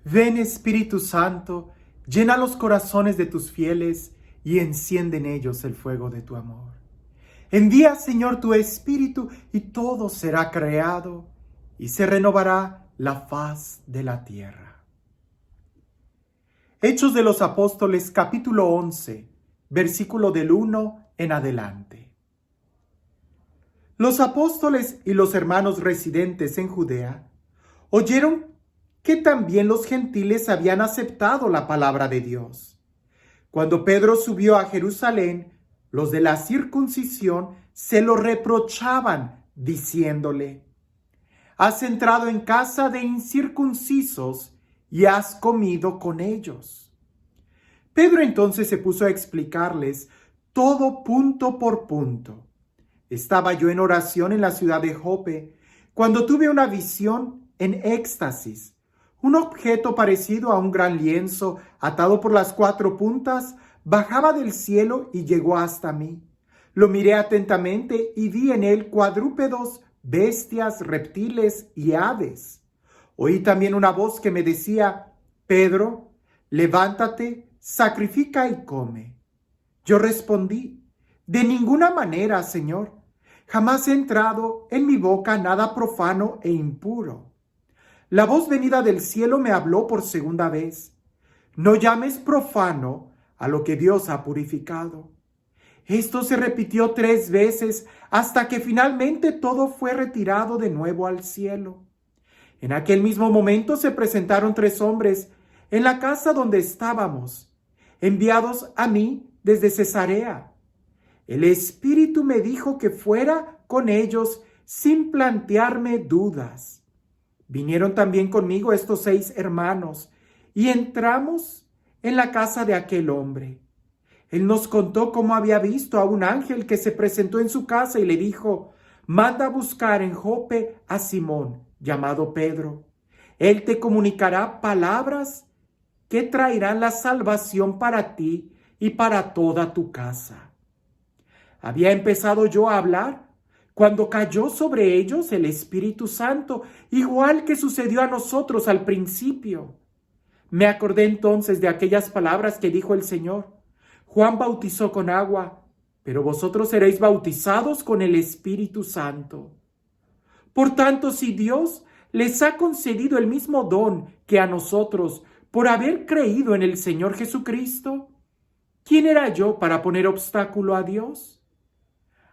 Ven Espíritu Santo, llena los corazones de tus fieles y enciende en ellos el fuego de tu amor. Envía, Señor, tu Espíritu y todo será creado y se renovará la faz de la tierra. Hechos de los Apóstoles, capítulo 11, versículo del 1 en adelante. Los apóstoles y los hermanos residentes en Judea oyeron que también los gentiles habían aceptado la palabra de Dios. Cuando Pedro subió a Jerusalén, los de la circuncisión se lo reprochaban, diciéndole: has entrado en casa de incircuncisos y has comido con ellos. Pedro entonces se puso a explicarles todo punto por punto. Estaba yo en oración en la ciudad de Jope, cuando tuve una visión en éxtasis. Un objeto parecido a un gran lienzo, atado por las 4 puntas, bajaba del cielo y llegó hasta mí. Lo miré atentamente y vi en él cuadrúpedos, bestias, reptiles y aves. Oí también una voz que me decía: Pedro, levántate, sacrifica y come. Yo respondí: de ninguna manera, Señor. Jamás he entrado en mi boca nada profano e impuro. La voz venida del cielo me habló por segunda vez: no llames profano a lo que Dios ha purificado. Esto se repitió 3 veces hasta que finalmente todo fue retirado de nuevo al cielo. En aquel mismo momento se presentaron 3 hombres en la casa donde estábamos, enviados a mí desde Cesarea. El Espíritu me dijo que fuera con ellos sin plantearme dudas. Vinieron también conmigo estos 6 hermanos y entramos en la casa de aquel hombre. Él nos contó cómo había visto a un ángel que se presentó en su casa y le dijo: manda a buscar en Jope a Simón, llamado Pedro. Él te comunicará palabras que traerán la salvación para ti y para toda tu casa. Había empezado yo a hablar cuando cayó sobre ellos el Espíritu Santo, igual que sucedió a nosotros al principio. Me acordé entonces de aquellas palabras que dijo el Señor: Juan bautizó con agua, pero vosotros seréis bautizados con el Espíritu Santo. Por tanto, si Dios les ha concedido el mismo don que a nosotros por haber creído en el Señor Jesucristo, ¿quién era yo para poner obstáculo a Dios?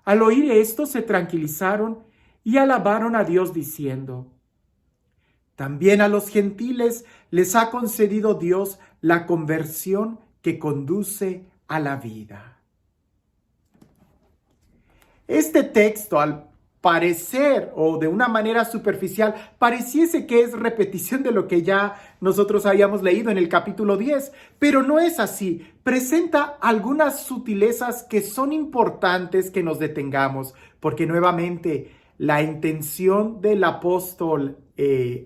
Al oír esto se tranquilizaron y alabaron a Dios diciendo: también a los gentiles les ha concedido Dios la conversión que conduce a la vida. Este texto, al parecer o de una manera superficial, pareciese que es repetición de lo que ya nosotros habíamos leído en el capítulo 10, pero no es así. Presenta algunas sutilezas que son importantes que nos detengamos, porque nuevamente la intención del apóstol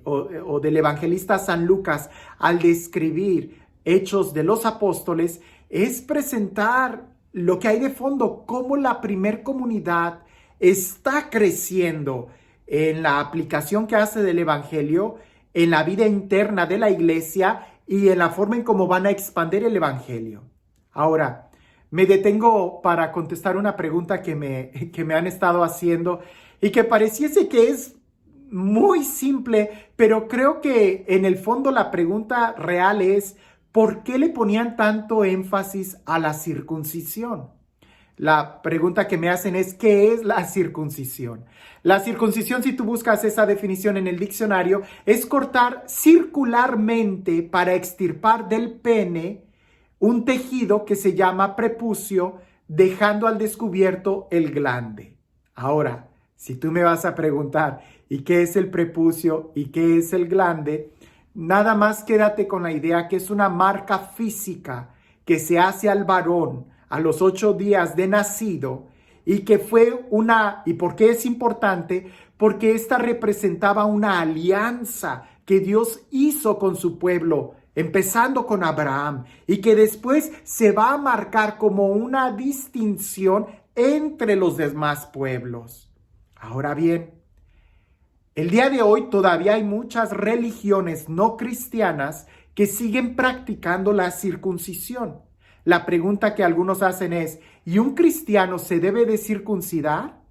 o del evangelista San Lucas al describir Hechos de los Apóstoles es presentar lo que hay de fondo, cómo la primer comunidad está creciendo en la aplicación que hace del evangelio, en la vida interna de la iglesia y en la forma en cómo van a expandir el evangelio. Ahora, me detengo para contestar una pregunta que me han estado haciendo y que pareciese que es muy simple, pero creo que en el fondo la pregunta real es: ¿por qué le ponían tanto énfasis a la circuncisión? La pregunta que me hacen es: ¿qué es la circuncisión? La circuncisión, si tú buscas esa definición en el diccionario, es cortar circularmente para extirpar del pene un tejido que se llama prepucio, dejando al descubierto el glande. Ahora, si tú me vas a preguntar: ¿y qué es el prepucio y qué es el glande? Nada más quédate con la idea que es una marca física que se hace al varón a los 8 días de nacido y que fue ¿y por qué es importante? Porque esta representaba una alianza que Dios hizo con su pueblo, empezando con Abraham, y que después se va a marcar como una distinción entre los demás pueblos. Ahora bien, El día de hoy todavía hay muchas religiones no cristianas que siguen practicando la circuncisión. La pregunta que algunos hacen es, ¿y un cristiano se debe de circuncidar?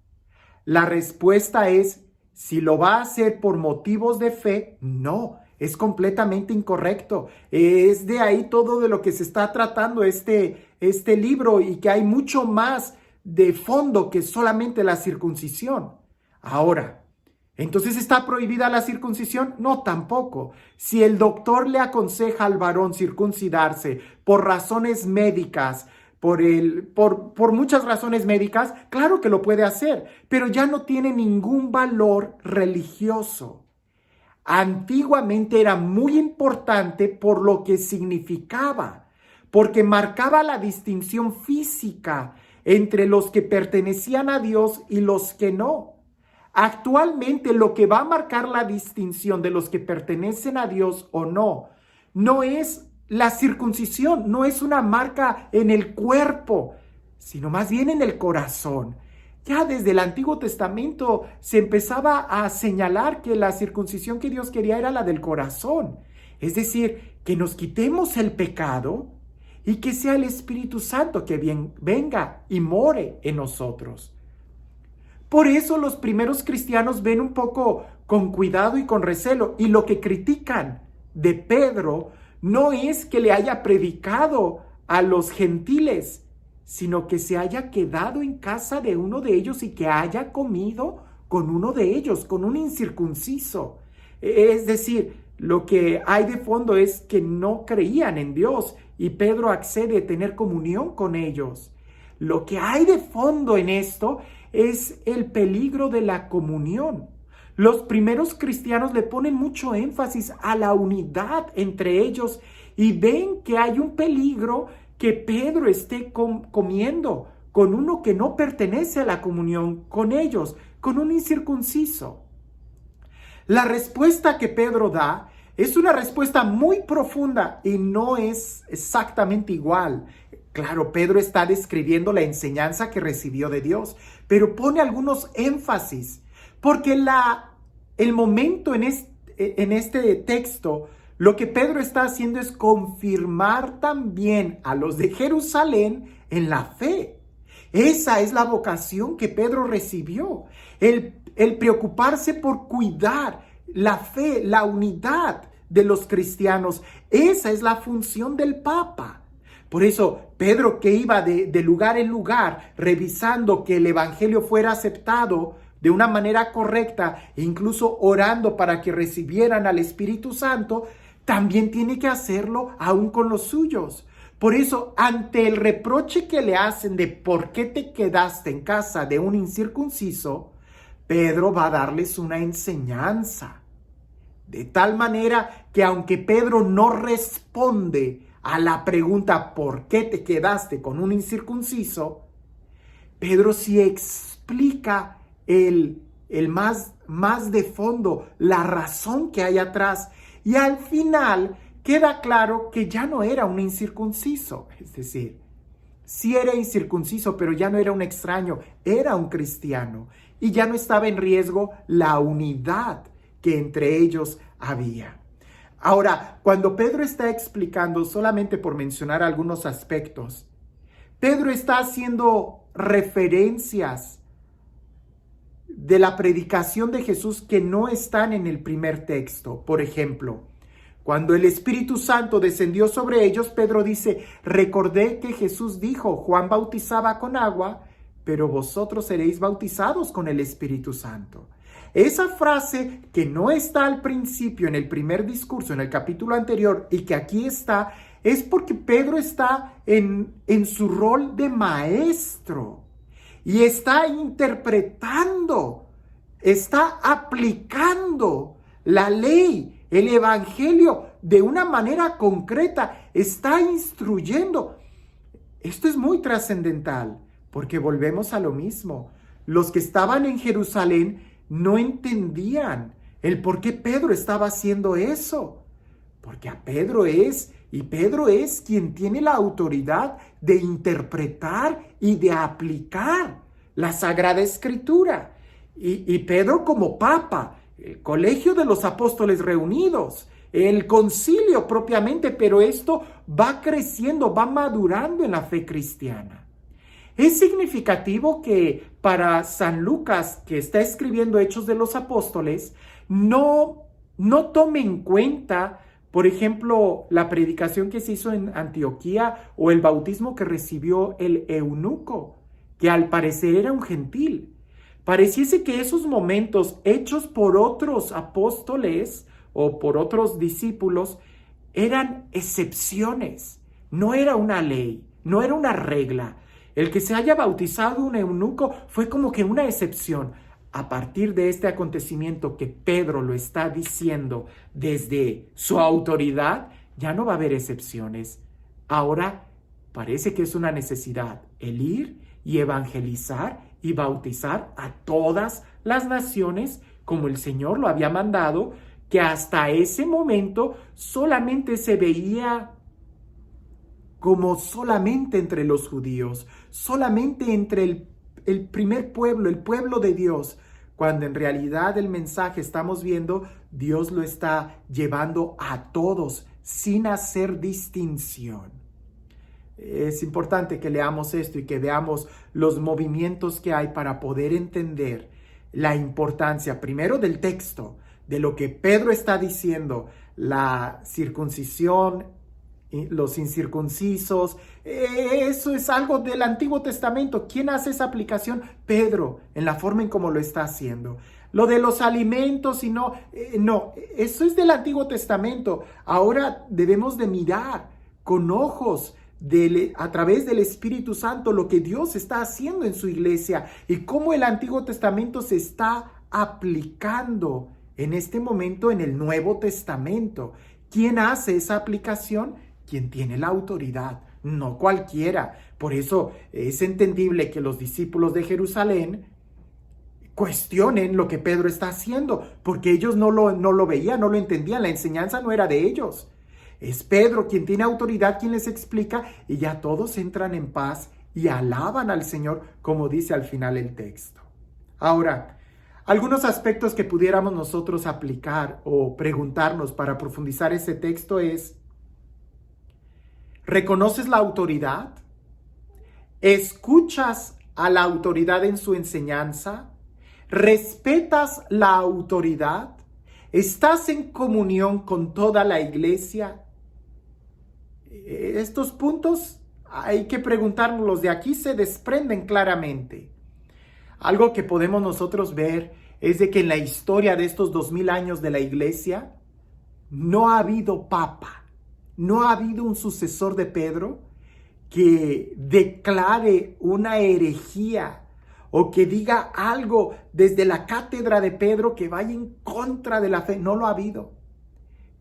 La respuesta es, si lo va a hacer por motivos de fe, no, es completamente incorrecto. Es de ahí todo de lo que se está tratando este libro, y que hay mucho más de fondo que solamente la circuncisión. Ahora, ¿entonces está prohibida la circuncisión? No, tampoco. Si el doctor le aconseja al varón circuncidarse por razones médicas, por muchas razones médicas, claro que lo puede hacer, pero ya no tiene ningún valor religioso. Antiguamente era muy importante por lo que significaba, porque marcaba la distinción física entre los que pertenecían a Dios y los que no. Actualmente lo que va a marcar la distinción de los que pertenecen a Dios o no, no es la circuncisión, no es una marca en el cuerpo, sino más bien en el corazón. Ya desde el Antiguo Testamento se empezaba a señalar que la circuncisión que Dios quería era la del corazón. Es decir, que nos quitemos el pecado y que sea el Espíritu Santo que venga y more en nosotros. Por eso los primeros cristianos ven un poco con cuidado y con recelo, y lo que critican de Pedro no es que le haya predicado a los gentiles, sino que se haya quedado en casa de uno de ellos y que haya comido con uno de ellos, con un incircunciso. Es decir, lo que hay de fondo es que no creían en Dios y Pedro accede a tener comunión con ellos. Lo que hay de fondo en esto es el peligro de la comunión. Los primeros cristianos le ponen mucho énfasis a la unidad entre ellos y ven que hay un peligro que Pedro esté comiendo con uno que no pertenece a la comunión con ellos, con un incircunciso. La respuesta que Pedro da es una respuesta muy profunda y no es exactamente igual. Claro, Pedro está describiendo la enseñanza que recibió de Dios, pero pone algunos énfasis, porque el momento en este texto, lo que Pedro está haciendo es confirmar también a los de Jerusalén en la fe. Esa es la vocación que Pedro recibió, el preocuparse por cuidar la fe, la unidad de los cristianos. Esa es la función del Papa. Por eso, Pedro, que iba de lugar en lugar, revisando que el evangelio fuera aceptado de una manera correcta, e incluso orando para que recibieran al Espíritu Santo, también tiene que hacerlo aún con los suyos. Por eso, ante el reproche que le hacen de por qué te quedaste en casa de un incircunciso, Pedro va a darles una enseñanza. De tal manera que aunque Pedro no responde a la pregunta ¿por qué te quedaste con un incircunciso?, Pedro sí explica el más de fondo, la razón que hay atrás, y al final queda claro que ya no era un incircunciso. Es decir, sí era incircunciso, pero ya no era un extraño, era un cristiano, y ya no estaba en riesgo la unidad que entre ellos había. Ahora, cuando Pedro está explicando, solamente por mencionar algunos aspectos, Pedro está haciendo referencias de la predicación de Jesús que no están en el primer texto. Por ejemplo, cuando el Espíritu Santo descendió sobre ellos, Pedro dice, recordé que Jesús dijo, Juan bautizaba con agua, pero vosotros seréis bautizados con el Espíritu Santo. Esa frase que no está al principio en el primer discurso, en el capítulo anterior, y que aquí está, es porque Pedro está en su rol de maestro y está interpretando, está aplicando la ley, el evangelio de una manera concreta, está instruyendo. Esto es muy trascendental porque volvemos a lo mismo. Los que estaban en Jerusalén no entendían el por qué Pedro estaba haciendo eso. Porque Pedro es quien tiene la autoridad de interpretar y de aplicar la Sagrada Escritura. Y Pedro como Papa, el colegio de los apóstoles reunidos, el concilio propiamente, pero esto va creciendo, va madurando en la fe cristiana. Es significativo que para San Lucas, que está escribiendo Hechos de los Apóstoles, no tome en cuenta, por ejemplo, la predicación que se hizo en Antioquía o el bautismo que recibió el eunuco, que al parecer era un gentil. Pareciese que esos momentos hechos por otros apóstoles o por otros discípulos eran excepciones, no era una ley, no era una regla. El que se haya bautizado un eunuco fue como que una excepción. A partir de este acontecimiento que Pedro lo está diciendo desde su autoridad, ya no va a haber excepciones. Ahora parece que es una necesidad el ir y evangelizar y bautizar a todas las naciones como el Señor lo había mandado, que hasta ese momento solamente se veía como solamente entre los judíos, solamente entre el primer pueblo, el pueblo de Dios, cuando en realidad el mensaje estamos viendo, Dios lo está llevando a todos sin hacer distinción. Es importante que leamos esto y que veamos los movimientos que hay para poder entender la importancia primero del texto, de lo que Pedro está diciendo, la circuncisión, los incircuncisos, eso es algo del Antiguo Testamento. ¿Quién hace esa aplicación? Pedro, en la forma en cómo lo está haciendo. Lo de los alimentos y no, eso es del Antiguo Testamento. Ahora debemos de mirar con ojos a través del Espíritu Santo lo que Dios está haciendo en su iglesia y cómo el Antiguo Testamento se está aplicando en este momento en el Nuevo Testamento. ¿Quién hace esa aplicación? Quien tiene la autoridad, no cualquiera. Por eso es entendible que los discípulos de Jerusalén cuestionen lo que Pedro está haciendo, porque ellos no lo veían, no lo entendían, la enseñanza no era de ellos. Es Pedro quien tiene autoridad, quien les explica, y ya todos entran en paz y alaban al Señor, como dice al final el texto. Ahora, algunos aspectos que pudiéramos nosotros aplicar o preguntarnos para profundizar ese texto es: ¿reconoces la autoridad? ¿Escuchas a la autoridad en su enseñanza? ¿Respetas la autoridad? ¿Estás en comunión con toda la iglesia? Estos puntos hay que preguntárnoslos, de aquí se desprenden claramente. Algo que podemos nosotros ver es de que en la historia de estos 2000 años de la iglesia no ha habido papa, no ha habido un sucesor de Pedro que declare una herejía o que diga algo desde la cátedra de Pedro que vaya en contra de la fe. No lo ha habido.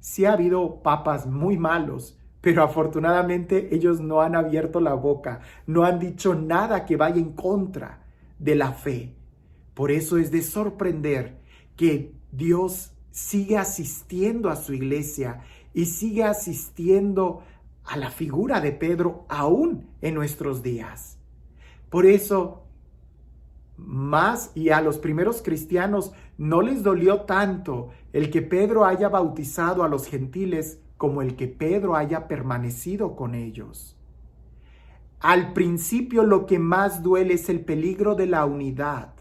Sí ha habido papas muy malos, pero afortunadamente ellos no han abierto la boca, no han dicho nada que vaya en contra de la fe. Por eso es de sorprender que Dios sigue asistiendo a su iglesia y sigue asistiendo a la figura de Pedro aún en nuestros días. Por eso, más y a los primeros cristianos no les dolió tanto el que Pedro haya bautizado a los gentiles como el que Pedro haya permanecido con ellos. Al principio lo que más duele es el peligro de la unidad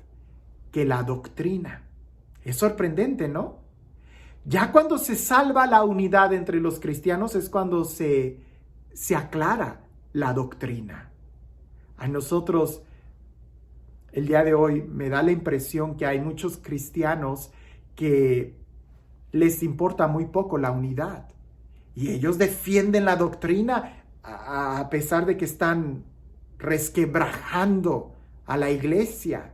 que la doctrina. Es sorprendente, ¿no? Ya cuando se salva la unidad entre los cristianos es cuando se aclara la doctrina. A nosotros, el día de hoy, me da la impresión que hay muchos cristianos que les importa muy poco la unidad. Y ellos defienden la doctrina a pesar de que están resquebrajando a la iglesia.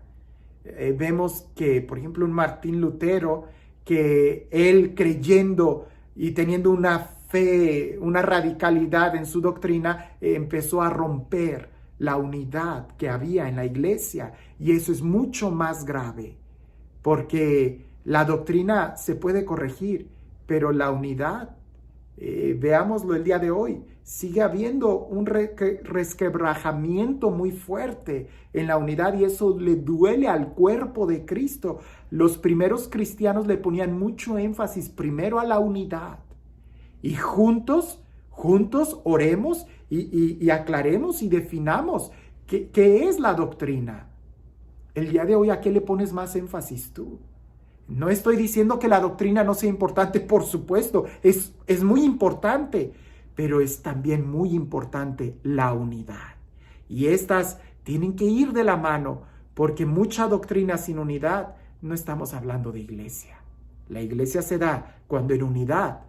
Vemos que, por ejemplo, un Martín Lutero, que él creyendo y teniendo una fe, una radicalidad en su doctrina, empezó a romper la unidad que había en la iglesia. Y eso es mucho más grave, porque la doctrina se puede corregir, pero la unidad, veámoslo el día de hoy, sigue habiendo un resquebrajamiento muy fuerte en la unidad y eso le duele al cuerpo de Cristo. Los primeros cristianos le ponían mucho énfasis primero a la unidad y juntos oremos y aclaremos y definamos qué es la doctrina. El día de hoy, ¿a qué le pones más énfasis tú? No estoy diciendo que la doctrina no sea importante, por supuesto, es muy importante, pero es también muy importante la unidad. Y estas tienen que ir de la mano, porque mucha doctrina sin unidad, no estamos hablando de iglesia. La iglesia se da cuando en unidad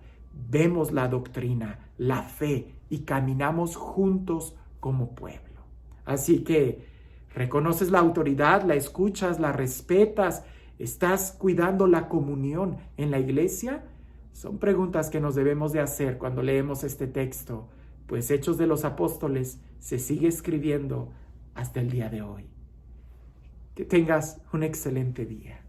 vemos la doctrina, la fe y caminamos juntos como pueblo. Así que reconoces la autoridad, la escuchas, la respetas, ¿estás cuidando la comunión en la iglesia? Son preguntas que nos debemos de hacer cuando leemos este texto, pues Hechos de los Apóstoles se sigue escribiendo hasta el día de hoy. Que tengas un excelente día.